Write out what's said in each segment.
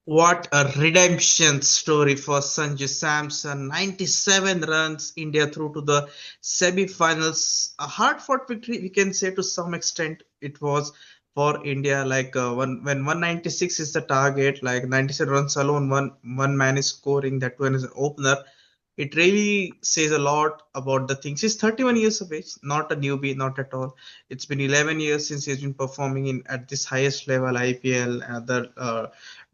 What a redemption story for Sanju Samson. 97 runs, India through to the semi-finals. A hard-fought victory, we can say to some extent it was for India. When 196 is the target, like 97 runs alone, one man is scoring. That one is an opener. It really says a lot about the things. He's 31 years of age, not a newbie, not at all. It's been 11 years since he's been performing in at this highest level, IPL, other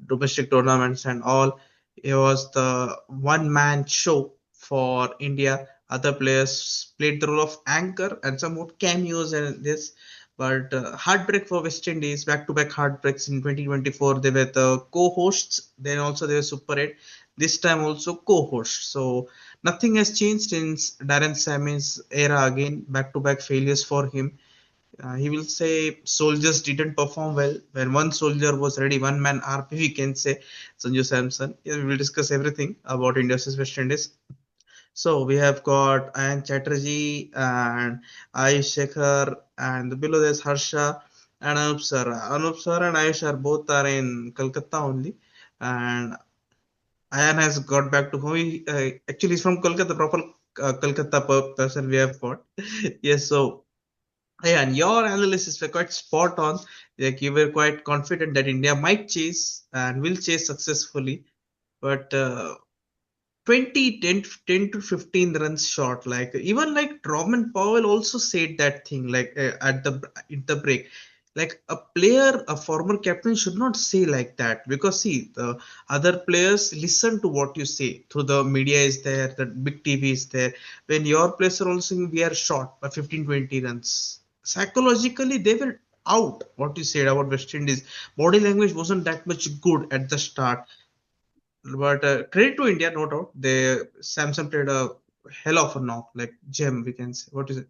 domestic tournaments and all. It was the one man show for India. Other players played the role of anchor and somewhat cameos and this. But heartbreak for West Indies, back-to-back heartbreaks in 2024. They were the co-hosts. Then also they were Super 8. This time also co-hosts. So nothing has changed since Darren Sammy's era again. Back-to-back failures for him. He will say soldiers didn't perform well. When one soldier was ready, one man RP, we can say Sanju Samson. Yeah, we will discuss everything about India versus West Indies. So we have got Ayan Chatterjee and Ayush Shekhar, and below there's Harsha and Anup sir. Anup sir and Ayush are both are in Kolkata only, and Ayan has got back to home. Actually, he's from Kolkata, proper Kolkata person we have got. Yes, so yeah, and your analysis were quite spot on. Like you were quite confident that India might chase and will chase successfully, but 20, 10 to 15 runs short. Like even like Robin Powell also said that thing like at the break. Like a player, a former captain should not say like that because see the other players listen to what you say through the media is there, the big TV is there. When your players are also saying we are short by 15, 20 runs, psychologically they were out. What you said about West Indies, body language wasn't that much good at the start, but credit to India, no doubt. They Samson played a hell of a knock, like gem, we can say. What is it?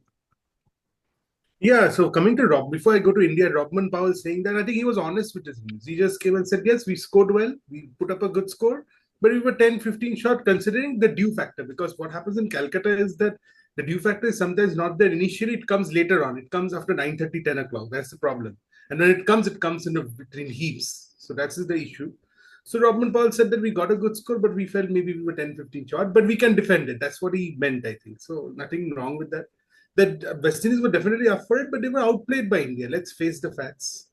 Yeah, so coming to Rob, before I go to India, Robman Powell saying that I think he was honest with his views. He just came and said, yes, we scored well, we put up a good score, but we were 10, 15 short considering the due factor. Because what happens in Calcutta is that the due factor is sometimes not there initially, it comes later on. It comes after 9:30, 10 o'clock. That's the problem. And when it comes in between heaps. So that's the issue. So Robman Powell said that we got a good score, but we felt maybe we were 10, 15 short, but we can defend it. That's what he meant, I think. So nothing wrong with that. That West Indies were definitely up for it, but they were outplayed by India. Let's face the facts.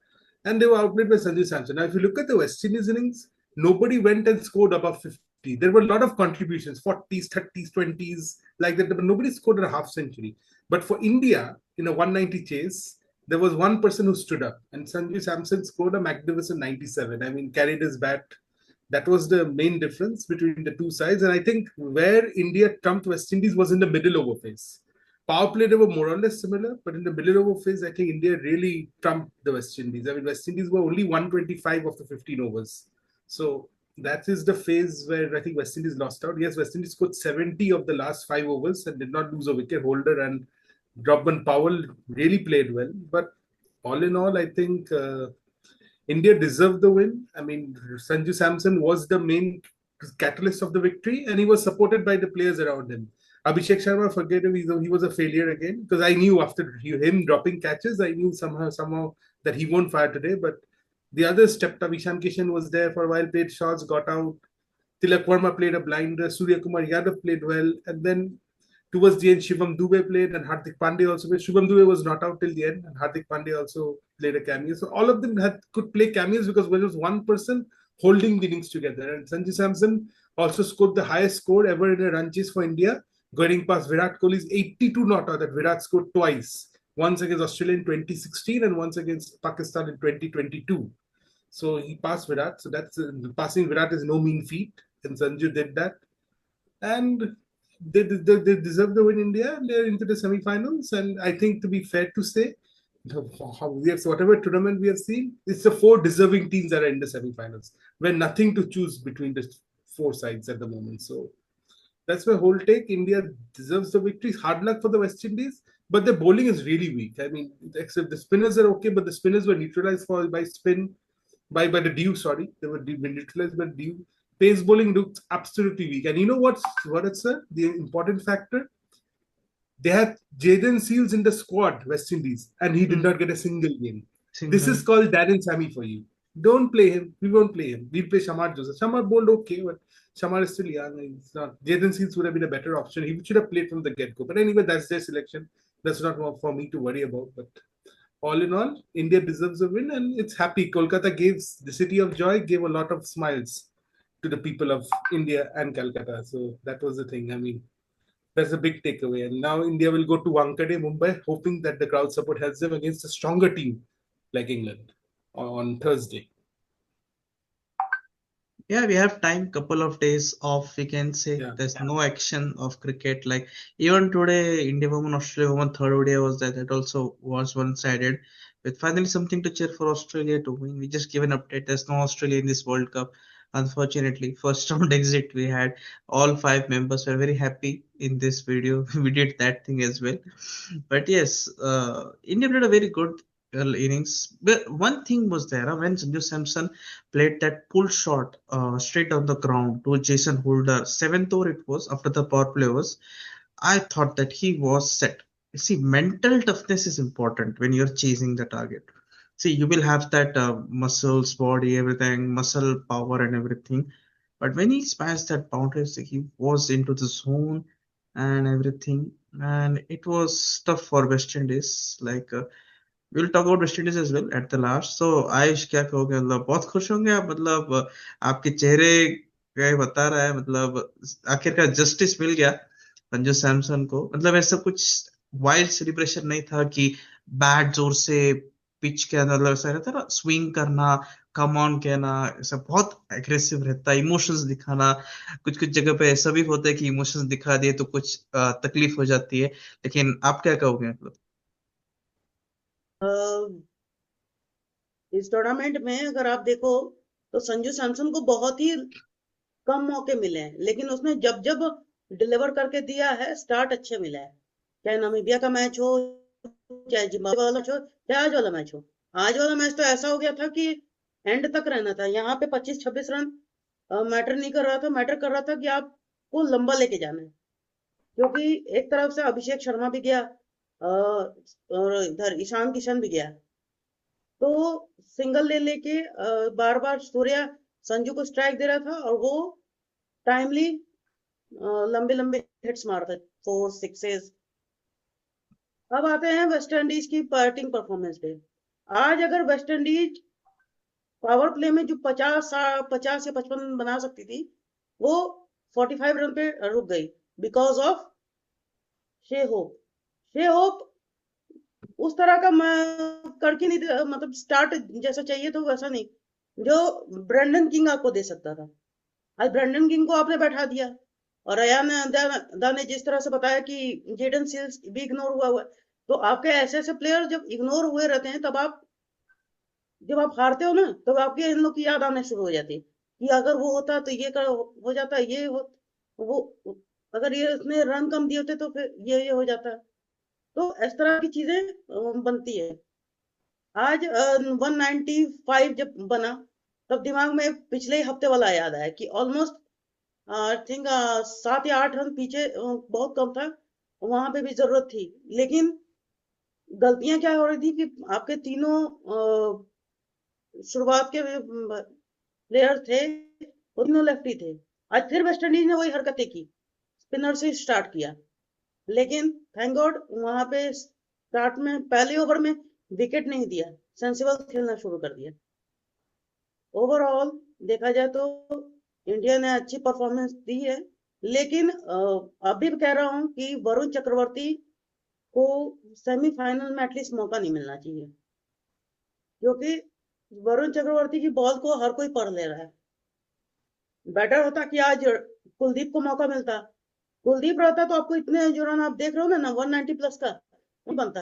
And they were outplayed by Sanju Samson. Now, if you look at the West Indies innings, nobody went and scored above 50. There were a lot of contributions, 40s, 30s, 20s, like that, but nobody scored a half century. But for India, in a 190 chase, there was one person who stood up, and Sanju Samson scored a magnificent 97. I mean, carried his bat. That was the main difference between the two sides. And I think where India trumped West Indies was in the middle over phase. Power play, they were more or less similar, but in the middle over phase, I think India really trumped the West Indies. I mean, West Indies were only 125 of the 15 overs. So that is the phase where I think West Indies lost out. Yes, West Indies scored 70 of the last 5 overs and did not lose a wicket holder. And Robman Powell really played well. But all in all, I think India deserved the win. I mean, Sanju Samson was the main catalyst of the victory, and he was supported by the players around him. Abhishek Sharma, forget him, he was a failure again because I knew after him dropping catches, I knew somehow that he won't fire today. But the others stepped up. Isham Kishan was there for a while, played shots, got out. Tilak Verma played a blinder. Surya Kumar Yadav played well, and then towards the end, Shivam Dube played and Hardik Pandey also played. Shivam Dube was not out till the end, and Hardik Pandey also played a cameo. So all of them could play cameos because there was one person holding the innings together. And Sanju Samson also scored the highest score ever in a run chase for India, going past Virat Kohli's 82 not out that Virat scored twice. Once against Australia in 2016 and once against Pakistan in 2022. So he passed Virat. So that's passing Virat is no mean feat, and Sanju did that. And they deserve the win. India, they're into the semi-finals, and I think to be fair to say, we have whatever tournament we have seen, it's the four deserving teams that are in the semi-finals. We're nothing to choose between the four sides at the moment. So that's my whole take. India deserves the victory. Hard luck for the West Indies, but the bowling is really weak. I mean, except the spinners are okay, but the spinners were neutralized by spin by the dew. Sorry, they were neutralized by dew. Pace bowling looked absolutely weak. And you know what it's the important factor? They had Jaden Seals in the squad, West Indies, and he did Hmm. not get a single game. This Single. is called Darren Sammy for you. Don't play him. We won't play him. We'll play Shamar Joseph. Shamar bowled okay, but Shamar is still young. It's not. Jaden Seals would have been a better option. He should have played from the get-go. But anyway, that's their selection. That's not for me to worry about. But all in all, India deserves a win, and it's happy. Kolkata gave the city of joy, gave a lot of smiles to the people of India and Calcutta. So that was the thing. I mean, that's a big takeaway. And now India will go to Wankhede, Mumbai, hoping that the crowd support helps them against a stronger team like England on Thursday. Yeah, we have time, couple of days off, we can say. Yeah. There's no action of cricket. Like even today, India women, Australia women, third ODI was there. That also was one-sided. With finally something to cheer for Australia to win. We just give an update. There's no Australia in this World Cup. Unfortunately, first round exit we had. All five members were very happy in this video. We did that thing as well. But yes, India did a very good innings. But one thing was there when Sanju Samson played that pull shot straight down the ground to Jason Holder. Seventh over it was after the power play was. I thought that he was set. See, mental toughness is important when you're chasing the target. See, you will have that muscles, body, everything, muscle power and everything. But when he smashed that boundary, see, he was into the zone and everything. And it was tough for West Indies. We'll talk about West Indies as well at the last so Ayush क्या कहोगे मतलब बहुत खुश होंगे आप मतलब आपके चेहरे क्या ही बता रहा है मतलब आखिरकार जस्टिस मिल गया संजू सैमसन को मतलब ऐसा कुछ वाइल्ड सेलिब्रेशन नहीं था कि बैट जोर से पिच के अंदर मतलब ऐसा रहता है ना स्विंग करना कम ऑन कहना ऐसा बहुत एग्रेसिव रहता है इमोशंस दिखाना कुछ कुछ जगह पे ऐसा भी होता है कि इमोशंस दिखा दिए तो कुछ तकलीफ हो जाती है लेकिन आप क्या कहोगे मतलब इस टूर्नामेंट में अगर आप देखो तो संजू सैमसन को बहुत ही कम मौके मिले हैं लेकिन उसने जब जब डिलीवर करके दिया है स्टार्ट अच्छे मिला है चाहे नामीबिया का मैच हो चाहे जिम्बाब्वे वाला मैच हो चाहे आज वाला मैच हो आज वाला मैच तो ऐसा हो गया था कि एंड तक रहना था यहाँ पे 25-26 रन मैटर नहीं कर रहा था मैटर कर रहा था कि आपको लंबा लेके जाना है क्योंकि एक तरफ से अभिषेक शर्मा भी गया और इधर ईशान किशन भी गया तो सिंगल ले लेके बार बार सूर्या संजू को स्ट्राइक दे रहा था और वो टाइमली लंबे लंबे हिट्स मारता 4 6 अब आते हैं वेस्ट इंडीज की बैटिंग परफॉर्मेंस पे आज अगर वेस्ट इंडीज पावर प्ले में जो 50 या 55 बना सकती थी वो 45 रन पे रुक गई बिकॉज ऑफ शे होप उस तरह का करके नहीं मतलब स्टार्ट जैसा चाहिए तो वैसा नहीं जो ब्रेंडन किंग आपको दे सकता था आज ब्रेंडन किंग को आपने बैठा दिया और अयान ने जिस तरह से बताया कि जेडन सील्स भी इग्नोर हुआ तो आपके ऐसे ऐसे प्लेयर जब इग्नोर हुए रहते हैं तब आप जब आप हारते हो ना तब आपके इन लोग की याद आने शुरू हो जाती है कि अगर वो होता तो ये हो जाता वो अगर ये उसने रन कम दिए होते तो फिर ये हो जाता तो इस तरह की चीजें बनती है आज 195 जब बना तब दिमाग में पिछले ही हफ्ते वाला याद आया कि ऑलमोस्ट आई थिंक 7 या 8 रन पीछे बहुत कम था वहां पे भी जरूरत थी लेकिन गलतियां क्या हो रही थी कि आपके तीनों शुरुआत के प्लेयर थे वो तीनों लेफ्टी थे आज फिर वेस्ट इंडीज ने वही हरकतें की स्पिनर से स्टार्ट किया लेकिन थैंक गॉड वहां पे स्टार्ट में पहले ओवर में विकेट नहीं दिया सेंसिबल खेलना शुरू कर दिया ओवरऑल देखा जाए तो इंडिया ने अच्छी परफॉर्मेंस दी है लेकिन अभी भी कह रहा हूं कि वरुण चक्रवर्ती को सेमीफाइनल में एटलीस्ट मौका नहीं मिलना चाहिए क्योंकि वरुण चक्रवर्ती की बॉल को हर कोई पढ़ ले रहा है बेटर होता कि आज कुलदीप को मौका मिलता कुलदीप रहता तो आपको इतने जो रन आप देख रहे हो ना 190 प्लस का नहीं बनता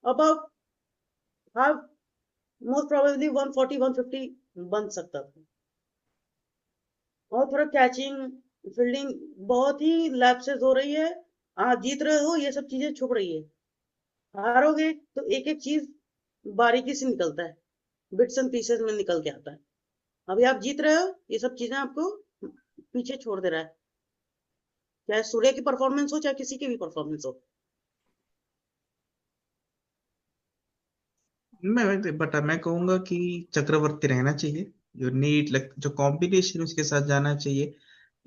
अब आप मोस्ट प्रोबेबली 140-150 बन सकता था और थोड़ा कैचिंग फील्डिंग बहुत ही लैप्सेस हो रही है आप जीत रहे हो ये सब चीजें छुप रही है हारोगे तो एक एक चीज बारीकी से निकलता है बिट्स एंड पीसेस में निकल के आता है अभी आप जीत रहे हो ये सब चीजें आपको पीछे छोड़ दे रहा है चाहे सूर्य की परफॉर्मेंस हो चाहे किसी की भी परफॉर्मेंस हो मैं कहूंगा कि चक्रवर्ती रहना चाहिए। जो नीट लाइक जो कॉम्बिनेशन उसके साथ जाना चाहिए।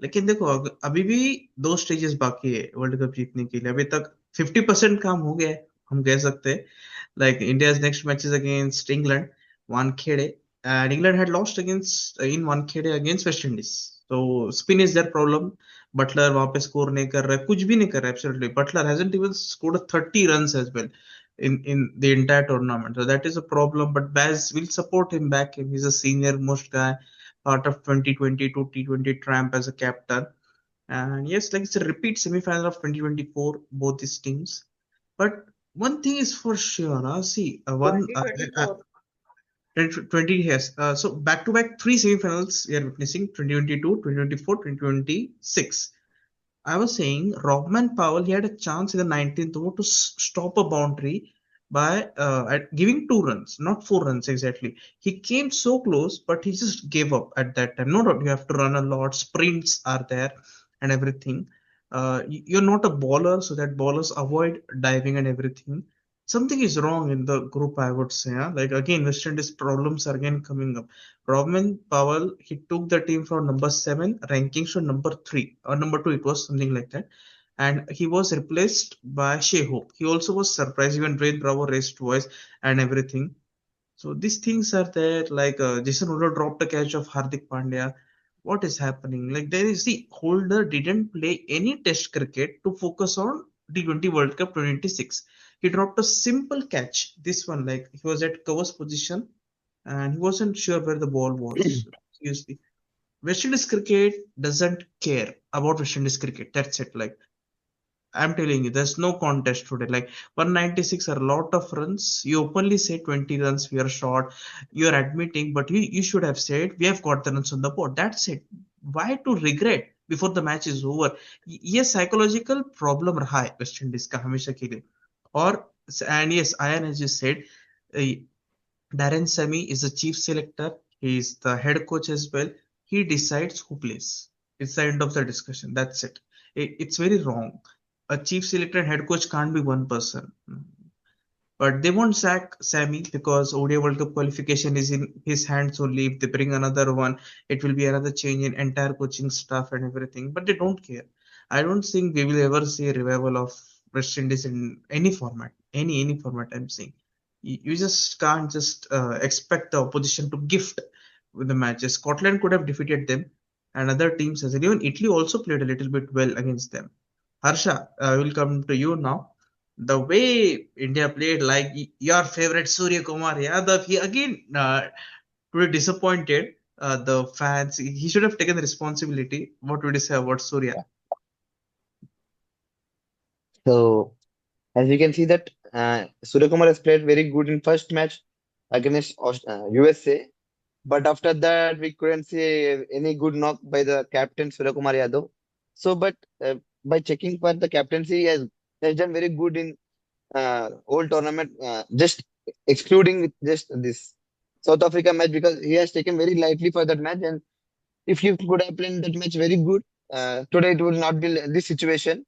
लेकिन देखो अभी भी 2 स्टेजेस बाकी है वर्ल्ड कप जीतने के लिए। अभी तक 50% काम हो गया है, हम कह सकते हैं। Like India's next match is against England, Wankhede, and England had lost against in Wankhede against West Indies. So spin is their problem. Butler वहां पे स्कोर नहीं कर रहा है, कुछ भी नहीं कर रहा है absolutely. Butler hasn't even scored 30 runs as well in the entire tournament. So that is a problem. But Baz will support him back. He's a senior most guy, part of 2020 to T20 tramp as a captain. And yes, like it's a repeat semi-final of 2024, both these teams. But one thing is for sure, see, one 2024 20 years. So back to back three semi-finals we are witnessing: 2022, 2024, 2026. I was saying Rockman Powell, he had a chance in the 19th over to stop a boundary by giving 2 runs, not 4 runs exactly. He came so close, but he just gave up at that time. No doubt you have to run a lot, sprints are there and everything. You're not a bowler, so that bowlers avoid diving and everything. Something is wrong in the group, I would say. Huh? Like again, West Indies problems are again coming up. Robin Powell, he took the team from number 7 rankings to number 3 or number 2, it was something like that. And he was replaced by Shea Hope. He also was surprised, even Dwayne Bravo raised voice and everything. So these things are there. Like Jason Holder dropped a catch of Hardik Pandya. What is happening? Like there is the Holder didn't play any Test cricket to focus on T20 World Cup 2026. He dropped a simple catch. This one, like he was at covers position and he wasn't sure where the ball was. Seriously, West Indies cricket doesn't care about West Indies cricket. That's it. Like I'm telling you, there's no contest today. Like 196 are a lot of runs. You openly say 20 runs, we are short. You're admitting, but you should have said, we have got the runs on the board. That's it. Why to regret before the match is over? Yes, psychological problem रहा है West Indies का हमेशा के लिए। और and yes, Ayan as you said, uh, Darren Sammy is the chief selector. He is the head coach as well. He decides who plays. It's the end of the discussion. That's it. It's very wrong. A chief selector and head coach can't be one person. But they won't sack Sammy because ODI World Cup qualification is in his hands only. If they bring another one, it will be another change in entire coaching staff and everything. But they don't care. I don't think we will ever see a revival of West Indies in any format. Any format I'm saying. You just can't just expect the opposition to gift with the matches. Scotland could have defeated them, and other teams as well. Even Italy also played a little bit well against them. Harsha, I will come to you now. The way India played, like your favorite Surya Kumar Yadav, he again today disappointed the fans. He should have taken the responsibility. What would you say about Surya? So as we can see that Suryakumar has played very good in first match against USA, but after that we couldn't see any good knock by the captain Suryakumar Yadav. So, but by checking for the captaincy, he has done very good in whole tournament. Just excluding with just this South Africa match because he has taken very lightly for that match. And if you could have played that match very good, today it would not be this situation.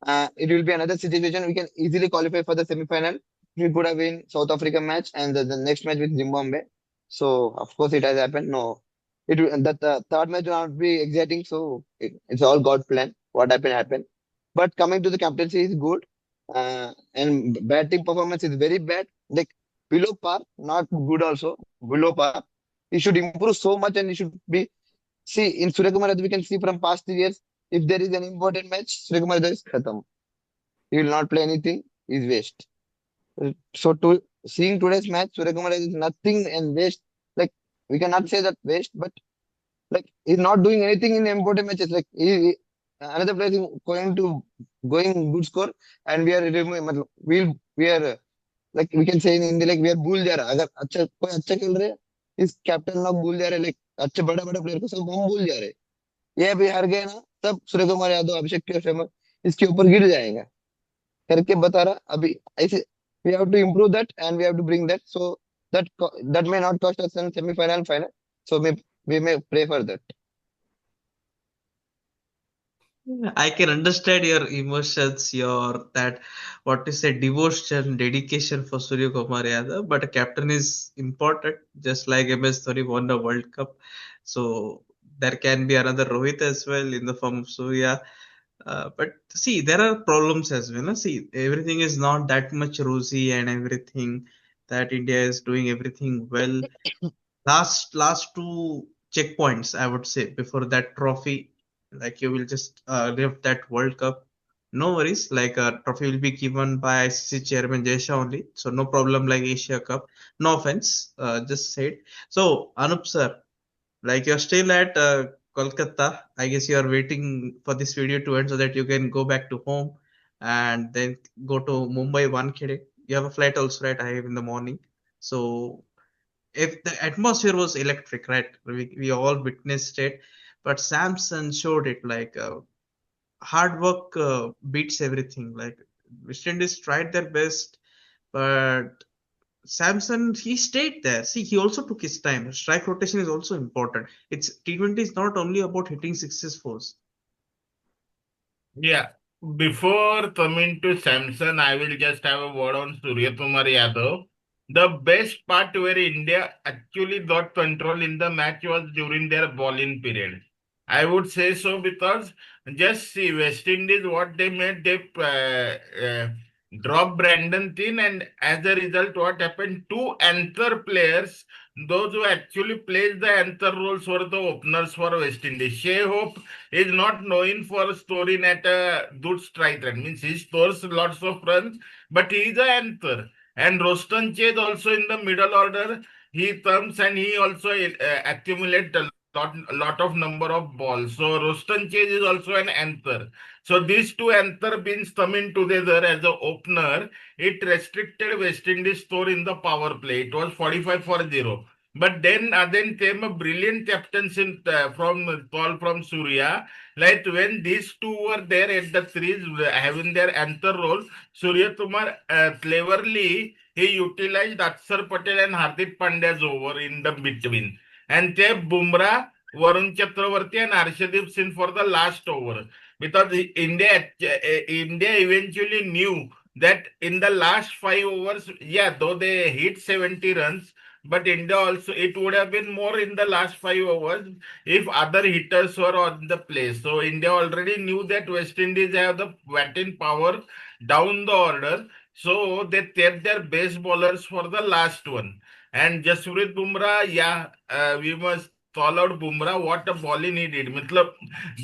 It will be another situation. We can easily qualify for the semi-final. We could have been South Africa match and the next match with Zimbabwe. So of course it has happened. No, that the third match will not be exciting. So it's all God plan. What happened happened. But coming to the captaincy is good. And batting performance is very bad. Like below par, not good also. Below par. He should improve so much and he should be. See, in Suryakumar, as we can see from past 3 years, if there is an important match, Suryakumar is khatam. He will not play anything, is waste. So to seeing today's match, Suryakumar is nothing and waste. Like we cannot say that waste, but like he's not doing anything in important matches. Like another player is going good score, and we are removing. We are like we can say in Hindi like we are भूल जा रहा अगर अच्छा कोई अच्छा खेल रहे हैं इस कैप्टन लोग भूल जा रहे like अच्छे बड़ा बड़ा प्लेयर को सब हम भूल जा रहे हैं ये अभी हार गए ना तब सूर्य कुमार यादव अभिषेक शर्मा इसके ऊपर गिर जाएगा करके बता रहा अभी ऐसे we have to improve that and we have to bring that so that may not cost us in semi-final and final so we may pray for that. I can understand your emotions, your that what is a devotion, dedication for Surya Kumar Yadav, but a captain is important, just like MS Dhoni won the World Cup. So there can be another Rohit as well in the form of Surya. But see, there are problems as well. No? See, everything is not that much rosy and everything that India is doing everything well. Last two checkpoints, I would say, before that trophy, like you will just live that World Cup. No worries, like a trophy will be given by ICC Chairman Jesha only, so no problem like Asia Cup. No offense, just said. So Anup sir, like you're still at Kolkata. I guess you are waiting for this video to end so that you can go back to home and then go to Mumbai Wankhede. You have a flight also, right? I have in the morning. So if the atmosphere was electric, right? We all witnessed it, but Samson showed it like hard work beats everything. Like West Indies tried their best, but Samson he stayed there. See, he also took his time. Strike rotation is also important. It's T20 is not only about hitting sixes fours. Yeah. Before coming to Samson, I will just have a word on Surya Kumar Yadav. The best part where India actually got control in the match was during their bowling period. I would say so because just see West Indies what they made, they dropped Brandon Thin, and as a result, what happened? Two anchor players, those who actually played the anchor roles, were the openers for West Indies. Shea Hope is not known for scoring at a good strike rate. Means he scores lots of runs, but he is an anchor. And Roston Chase also in the middle order, he comes and he also accumulates a lot of number of balls. So Roston Chase is also an anchor. So these two anchor beings coming together as an opener, it restricted West Indies score in the power play. It was 45 for 0. But then came a brilliant captaincy from call from Surya. Like when these two were there at the crease having their anchor role, Surya Kumar cleverly he utilized Akshar Patel and Hardik Pandya's over in the between, and kept Bumrah, Varun Chakravarti, and Arshdeep Singh for the last over because India eventually knew that in the last 5 overs, yeah, though they hit 70 runs, but India also, it would have been more in the last 5 overs if other hitters were on the place. So India already knew that West Indies have the batting power down the order. So they kept their base bowlers for the last one. And Jasprit Bumrah, yeah, we must call out Bumrah. What a bowling he did. Matlab,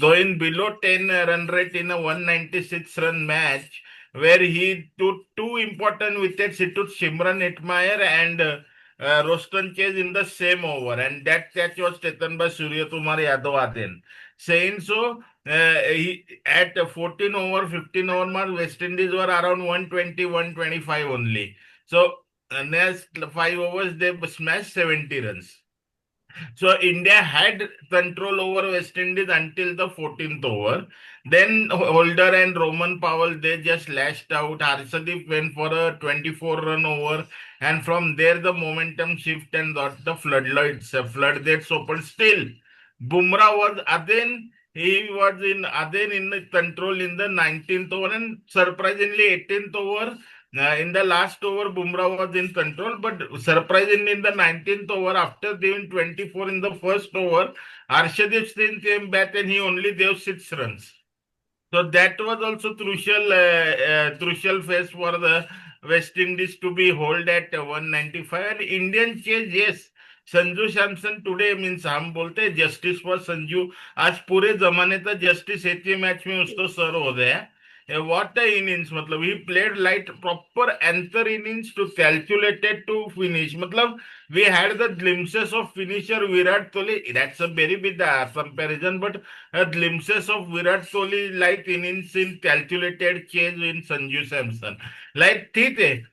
going below 10 run rate in a 196 run match, where he took two important wickets. He took Shimran Hetmeyer and Roston Chase in the same over, and that catch was taken by Surya Kumar Yadav then. Saying so, at 14 over, 15 over mark, West Indies were around 120, 125 only. So, next 5 overs, they smashed 70 runs. So India had control over West Indies until the 14th over. Then Holder and Roman Powell they just lashed out. Harsha went for a 24-run over, and from there the momentum shift and got the floodgates open. Still, Bumrah was again. He was in the control in the 19th over, and surprisingly 18th over in the last over, Bumrah was in control, but surprisingly, in the 19th over, after giving 24 in the first over, Arshdeep Singh came back and he only gave 6 runs. So that was also crucial phase for the West Indies to be hold at 195. And Indian chase, yes, Sanju Samson today means हम बोलते हैं justice for Sanju. आज पूरे जमाने का justice एक ही match में उसको सर्व हो गया. What a innings, मतलब he played like proper anchor innings to calculated to finish. मतलब we had the glimpses of finisher Virat Kohli. That's a very big comparison, but glimpses of Virat Kohli like innings in calculated change in Sanju Samson. Like ठीक है,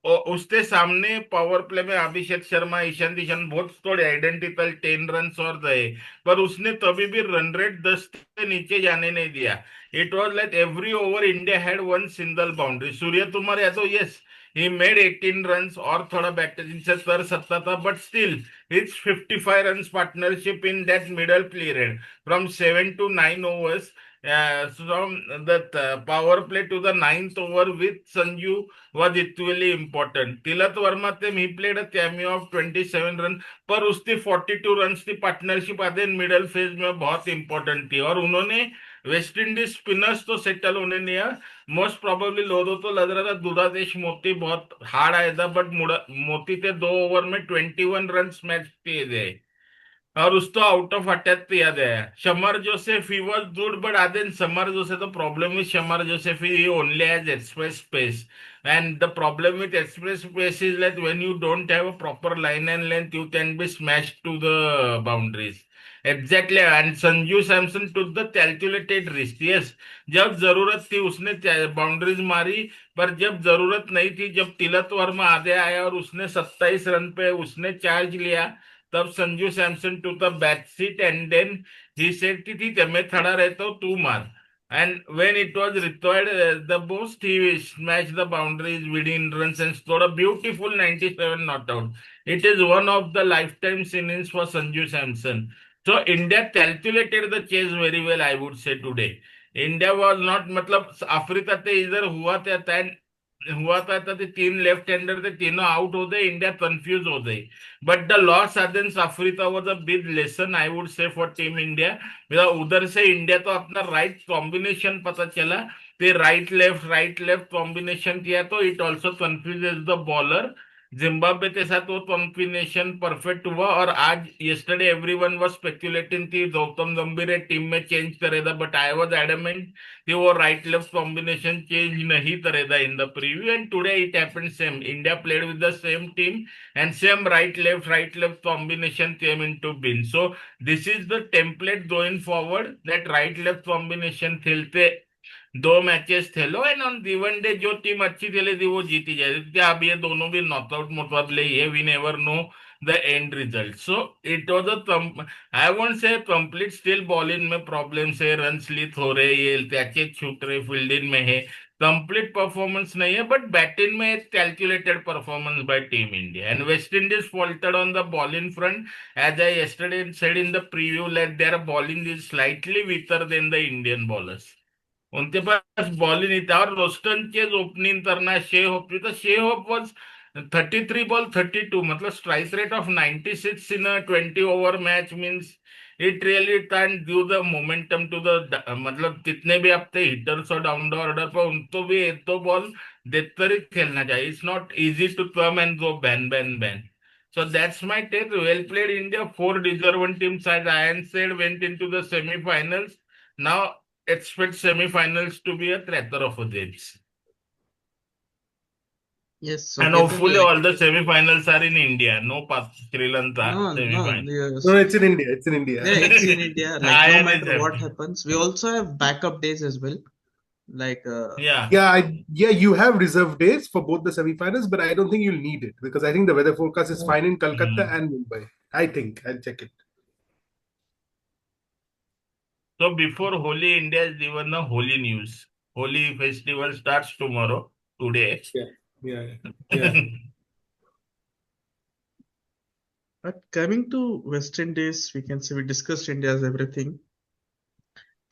उसके सामने power play में अभिषेक शर्मा, ईशान किशन बहुत थोड़े identical 10 run और गए, पर उसने तभी भी रन रेट 10 के नीचे जाने नहीं दिया. It was like every over India had one single boundary. Surya Kumar Yadav, yes, he made 18 runs और थोड़ा बैटिंग से कर सकता था, but still his 55 runs partnership in that middle period from 7 to 9 overs from the power play to the ninth over with Sanju was equally important. Tilat Verma team, he played a cameo of 27 run, पर उसकी 42 runs की partnership आधे middle phase में बहुत important थी और उन्होंने West Indies spinners तो सेटल होने नहीं है. मोस्ट प्रोबेबली लोगों तो लग रहा था दुधादेश मोती बहुत हार्ड आया था, बट मोती थे 2 ओवर में 21 रन मैच किए गए और उसको आउट ऑफ अटैक किया गया. Shamar Joseph he was good, but then Shamar Joseph, the problem with Shamar Joseph is he only has express space, and the problem with express space is that when you don't have a proper line and length, you can be smashed to the boundaries. Exactly, and Sanju Samson took the calculated risk. Yes, जब जरूरत थी उसने boundaries मारी, पर जब जरूरत नहीं थी, जब तिलक वर्मा आगे आया और उसने 27 रन पे उसने चार्ज लिया, तब Sanju Samson to the back seat and then he said कि ठीक है मैं खड़ा रहता हूँ तू मार. And when it was required the most, he smashed the boundaries within runs and scored a beautiful 97 not out. It is one of the lifetime innings for Sanju Samson. So India calculated the chase very well, I would say today. India was not, मतलब Africa ते इधर हुआ था तो तीन left hander थे, तीनों out हो गए, इंडिया कंफ्यूज हो गई. But the loss against Africa was a big lesson, I would say, for team India. उधर से इंडिया तो अपना राइट कॉम्बिनेशन पता चला, ते राइट लेफ्ट कॉम्बिनेशन किया तो it also confuses the bowler. Zimbabwe के साथ वो कॉम्बिनेशन परफेक्ट हुआ और आज yesterday everyone was speculating कि गौतम गंभीर टीम में चेंज करेगा, बट आई वाज एडमेंट कि वो राइट लेफ्ट कॉम्बिनेशन चेंज नहीं करेगा in the preview, and today it happened same. India played with the same team and same right left combination came into being. So this is the template going forward, that right left combination खेलते 2 matches Khelo and on given day जो team अच्छी खेली थी वो जीती जाएगी. क्या अब ये दोनों भी नॉकआउट मुकाबले ही है, we never know the end result. So it was a, I won't say complete, still bowling में प्रॉब्लम्स है, रन स्लिप हो रहे, ये कैचेस छूट रहे, फील्डिंग में है, कंप्लीट परफॉर्मेंस नहीं है, बट बैटिंग में calculated performance by team India. And West Indies faulted on the bowling front, as I yesterday said in the preview, that their bowling is slightly weaker than the Indian bowlers. उनके पास ball ही नहीं था. और Roston chase opening करना, शे hope भी, तो शे hope was 33 ball 32, मतलब strike rate of 96 in a 20 over match means it really can give the momentum to the, मतलब कितने भी आप थे हिटर्स और डाउन द ऑर्डर पर, उनको भी एक दो बॉल देकर ही खेलना चाहिए. It's not easy to come and go bang bang bang. So that's my take. Well played, India. 4 deserving teams, as Ayan said, went into the semi-finals. Now expect semi-finals to be a cracker of a games. Yes, so And getting hopefully like all the semi-finals are in India. No Sri Lanka no, semi-final. No, yes. it's in India. It's in India. Yeah, it's in India. Like no Ayan is matter what happy. happens, we also have backup days as well. Like Yeah. Yeah, you have reserved days for both the semi-finals, but I don't think you'll need it because I think the weather forecast is fine in Kolkata Mhm. and Mumbai. I think I'll check it. So before Holi, India is given the Holi news. Holi festival starts tomorrow, today. Yeah, yeah. but coming to West Indies, we can say we discussed India's everything.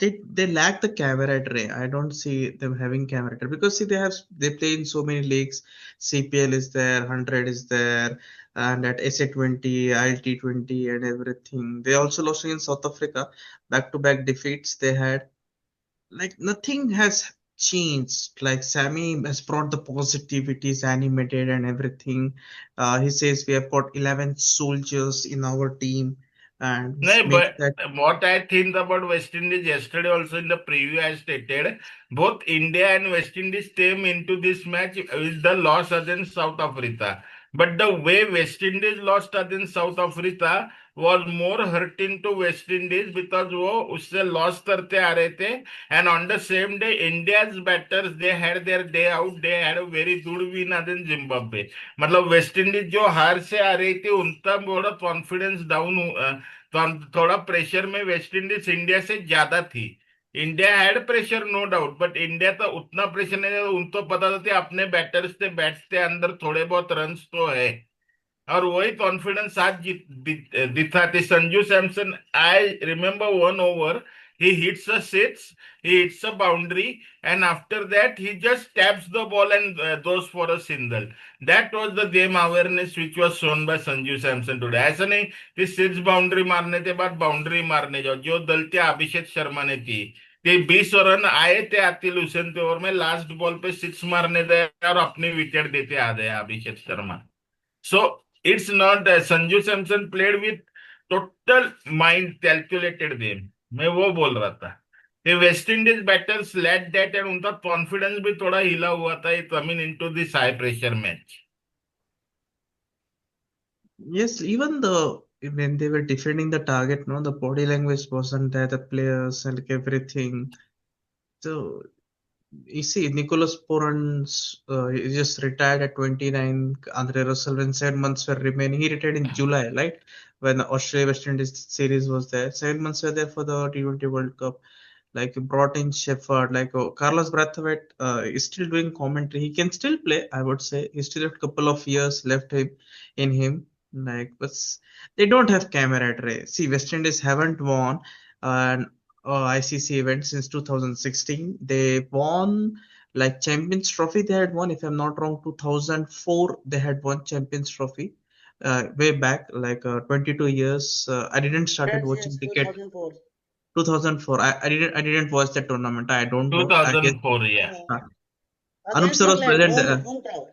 They lack the camaraderie. I don't see them having camaraderie because see they play in so many leagues. CPL is there, 100 is there, and at SA20, ILT20 and everything. They also lost against South Africa, back-to-back defeats they had. Like nothing has changed. Like Sammy has brought the positivities, animated and everything. He says we have got 11 soldiers in our team, and No, makes but that. what I think about West Indies, yesterday also in the preview I stated, both India and West Indies came into this match with the loss against South Africa. But the way West Indies lost against South Africa was more hurting to West Indies because वो उससे loss करते आ रहे थे. And on the same day, India's batters, they had their day out. They had a very good win against Zimbabwe. मतलब West Indies जो हार से आ रही थी उनका थोड़ा कॉन्फिडेंस डाउन, तो थोड़ा प्रेशर में वेस्ट इंडीज इंडिया से ज्यादा थी. India had pressure no doubt, but India तो उतना प्रेशर नहीं, उनको पता था अपने बैटर्स से बैट्स के अंदर थोड़े बहुत रन्स तो है, और वही कॉन्फिडेंस आज दिखा थी. Sanju Samson, I remember 1 over He hits a six, he hits a boundary, and after that he just taps the ball and goes for a single. That was the game awareness which was shown by Sanju Samson today. ऐसा नहीं कि six boundary मारने के बाद boundary मारने जाओ, जो गलती अभिषेक शर्मा ने की, ते 20 रन आए थे आतिल हुसैन के ओवर में, लास्ट बॉल पे सिक्स मारने गए और अपनी विकेट देते आ गए Abhishek Sharma. So it's not Sanju Samson played with total mind calculated game. मैं वो बोल रहा था. The West Indies batters led that and उनका कॉन्फिडेंस भी थोड़ा हिला हुआ था coming into this high pressure match. Yes, even when they were defending the target, no, the body language wasn't there, the players and like everything. So you see, Nicholas Poran's he just retired at 29. Andre Russell, when 7 months were remaining, he retired in July, right? When the Australia West Indies series was there, 7 months were there for the T20 World Cup. Like you brought in Shekhar, like Carlos Brathwaite is still doing commentary. He can still play, I would say. He still have a couple of years left in him. Like, but they don't have camaraderie. See, West Indies haven't won an ICC event since 2016. They won like Champions Trophy. They had won, if I'm not wrong, 2004. They had won Champions Trophy. Way back, like 22 years. I didn't started Yes, watching yes, cricket 2004. 2004. I didn't watch that tournament. I don't know. I guess 2004, yeah. uh, Anup Against sir was England, present. home crowd.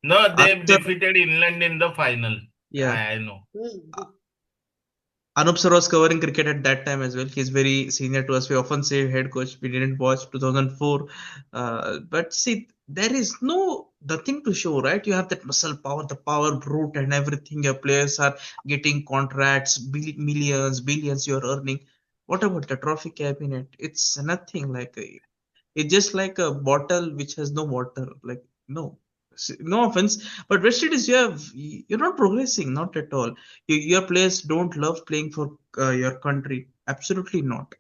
No, they Anup sir, defeated England in the final. yeah. I know. Hmm. Anup sir was covering cricket at that time as well. He's very senior to us. We often say head coach. We didn't watch 2004. But see, there is nothing to show, right? You have that muscle power, the power brute and everything. Your players are getting contracts, millions, billions you're earning. What about the trophy cabinet? It's nothing like it's just like a bottle which has no water. Like, no. No offense, but West Indies, you're not progressing, not at all. Your players don't love playing for your country. Absolutely not.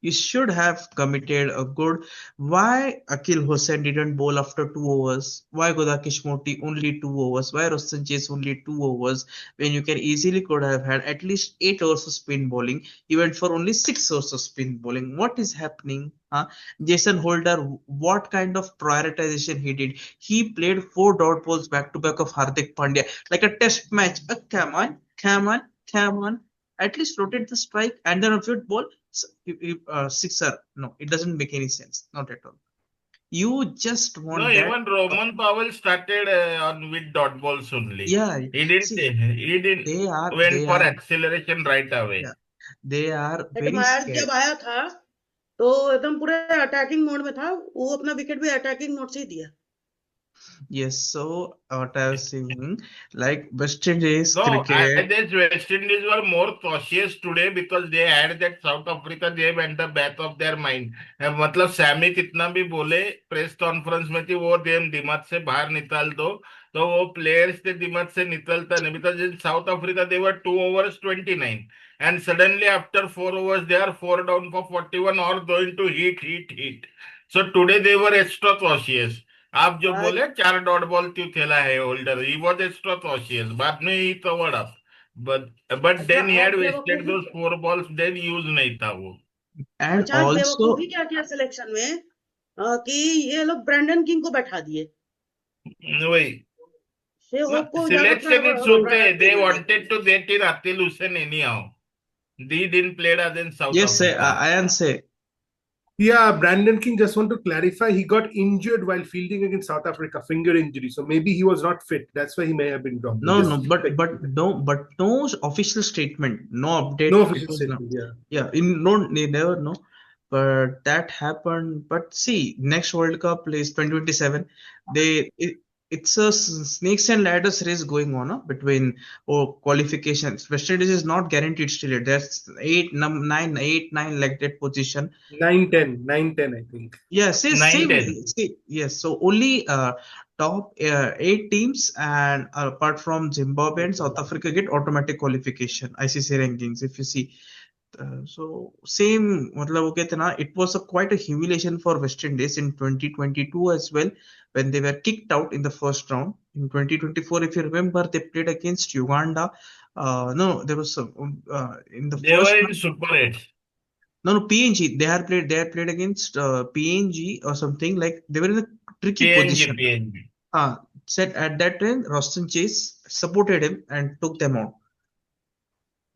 You should have committed a good. Why Akil Hussain didn't bowl after 2 overs? Why Godakish Moti only 2 overs? Why Roshan Chase only 2 overs? When you can easily could have had at least 8 overs of spin bowling. You went for only 6 overs of spin bowling. What is happening? Huh? Jason Holder, what kind of prioritization he did? He played 4 dot balls back to back of Hardik Pandya like a test match. Come on, come on, come on. At least rotate the strike and then a fifth ball sixer. No, it doesn't make any sense. Not at all. You just No, want that. even Roman Powell started on with dot balls only. Yeah. See, He didn't they are went they for are acceleration right away. yeah, they are head very Myers scared. जब आया था तो एकदम पूरे attacking mode में था, वो अपना विकेट भी अटैकिंग मोड से ही दिया. Yes, so what I was saying, like West Indies No, I cricket. guess West Indies were more cautious today because they had that South Africa game at the back of their mind. मतलब Sami कितना भी बोले press conference में कि वो game दिमाग से बाहर निकाल दो, तो वो प्लेयर्स के दिमाग से निकलता नहीं. Because in South Africa they were 2 overs 29 and suddenly after 4 overs they are 4 down for 41 or going to hit. So today they were extra cautious. आप जो आज बोले 4 डॉट बॉल क्यों खेला है holder, he was extra cautious, बाद में ही covered up, but अच्छा, देन ही और हैड वेस्टेड बेवकूफी, दोस 4 बॉल्स, देन यूज नहीं था वो. And अच्छा, आज also, बेवकूफी क्या किया सिलेक्शन में, कि ये लोग ब्रैंडन किंग को बैठा दिए, वही शे होप को ज्यादा सिलेक्शन इज होते, प्रायोरिटी दे देने लगे. Wanted to get in Akeal Hosein anyhow, they didn't played against South yes, say Africa. Ayan say Yeah, Brandon King, just want to clarify, he got injured while fielding against South Africa, finger injury. So maybe he was not fit. That's why he may have been dropped. no, Just no, but no official statement, no update. no It official was no. statement. Yeah. Yeah, they never know. But that happened. But see, next World Cup is 2027. It's a snakes and ladders race going on between qualifications. West Indies is not guaranteed still yet. There's 9 like that position. 9-10, I think. Yeah, same. 9-10. See, yes. So only top 8 teams, and apart from Zimbabwe and South Africa, get automatic qualification ICC rankings. If you see, so same. मतलब वो कहते हैं ना, it was quite a humiliation for West Indies in 2022 as well when they were kicked out in the first round. In 2024, if you remember, they played against Uganda. No, there was some in the They first were in round. Super 8. No, no, PNG. They had played against PNG or something like they were in a tricky PNG, position. PNG. Said at that time, Roston Chase supported him and took them out.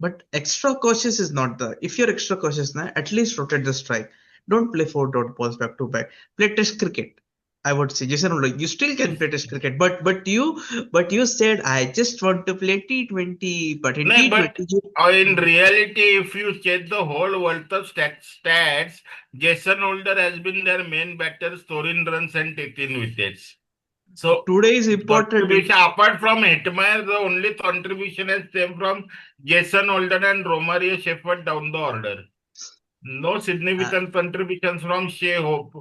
But extra cautious is not the. If you're extra cautious now, at least rotate the strike. Don't play four dot balls back to back. Play test cricket. I would say, Jason, you still can play test cricket, but you said I just want to play T20. But in No, but T20, in reality, if you check the whole World Cup stats, Jason Holder has been their main batter, scoring runs and taking wickets. So, today is important. contribution apart from Hitmaier, the only contribution has came from Jason Holder and Romario Shepherd down the order. No Uh, significant contributions from Shea Hope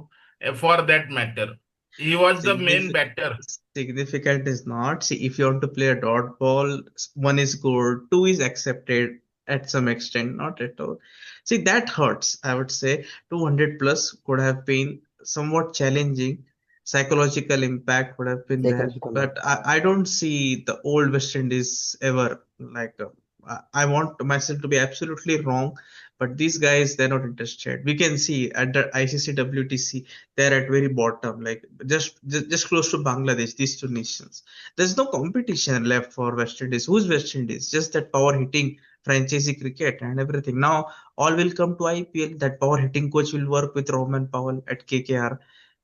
for that matter. He was the main Signif- batter. Significant is not. See, if you want to play a dot ball, one is good, two is accepted at some extent, not at all. See, that hurts. I would say 200 plus could have been somewhat challenging. Psychological impact would have been there, Psychological but I, impact. I don't see the old West Indies ever like. I want myself to be absolutely wrong, but these guys, they're not interested. We can see at the ICC WTC, they're at very bottom, like just close to Bangladesh, these two nations. There's no competition left for West Indies. Who's West Indies? Just that power hitting franchisee cricket and everything. Now all will come to IPL. That power hitting coach will work with Roman Powell at KKR.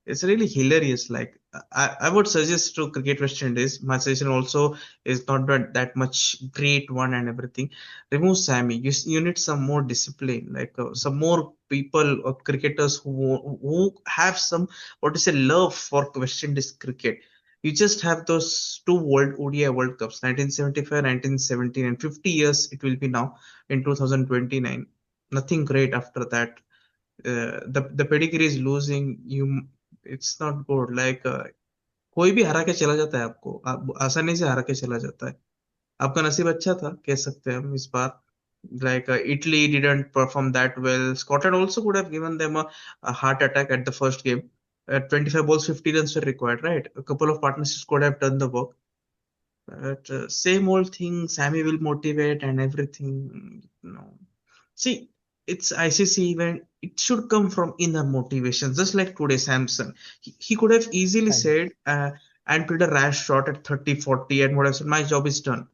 It's really hilarious. Like I would suggest to Cricket West Indies. My suggestion also is not that much great one and everything. Remove Sammy. You need some more discipline, like some more people or cricketers who have some what to say love for West Indies cricket. You just have those two World ODI World Cups, 1975, 1917, and 50 years it will be now in 2029. Nothing great after that. The pedigree is losing. It's not good. Like कोई भी हरा के चला जाता है आपको आसानी से हरा के चला जाता है आपका नसीब अच्छा था कह सकते हैं हम इस बार like Italy didn't perform that well. Scotland also could have given them a heart attack at the first game. 25 balls, 50 runs were required, right? A couple of partnerships could have done the work. But same old thing, Sammy will motivate and everything. No. See, it's ICC event. It should come from inner motivation, just like today, Samson. He could have easily And said and played a rash shot at 30, 40 and would have said, my job is done.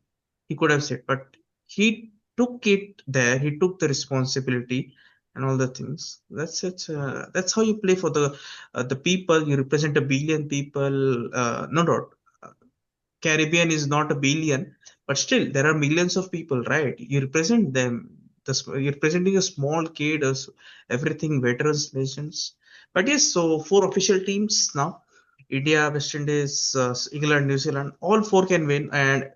He could have said, but he took it there. He took the responsibility and all the things. That's it. That's how you play for the people. You represent a billion people. No doubt. Caribbean is not a billion, but still there are millions of people, right? You represent them. You're representing a small kid, everything veterans, legends. But yes, so four official teams now: India, West Indies, England, New Zealand. All four can win, and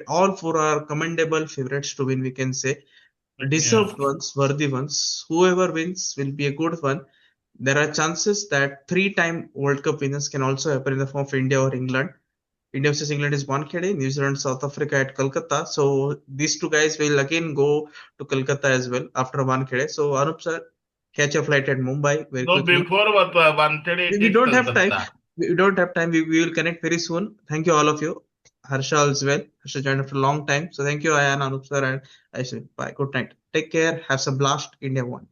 all four are commendable favorites to win. We can say Yeah. deserved ones, worthy ones. Whoever wins will be a good one. There are chances that three-time World Cup winners can also happen in the form of India or England. India versus England is Wankhede, New Zealand, South Africa at Kolkata. So these two guys will again go to Kolkata as well after Wankhede. So Anup sir, catch a flight at Mumbai very No, quickly. before what wanted We it we is don't have time. Kolkata. We don't have time. We will connect very soon. Thank you all of you. Harsha as well. Harsha joined after a long time. So thank you, Ayan, Anup sir, and Ayush. Bye. Good night. Take care. Have some blast. India won.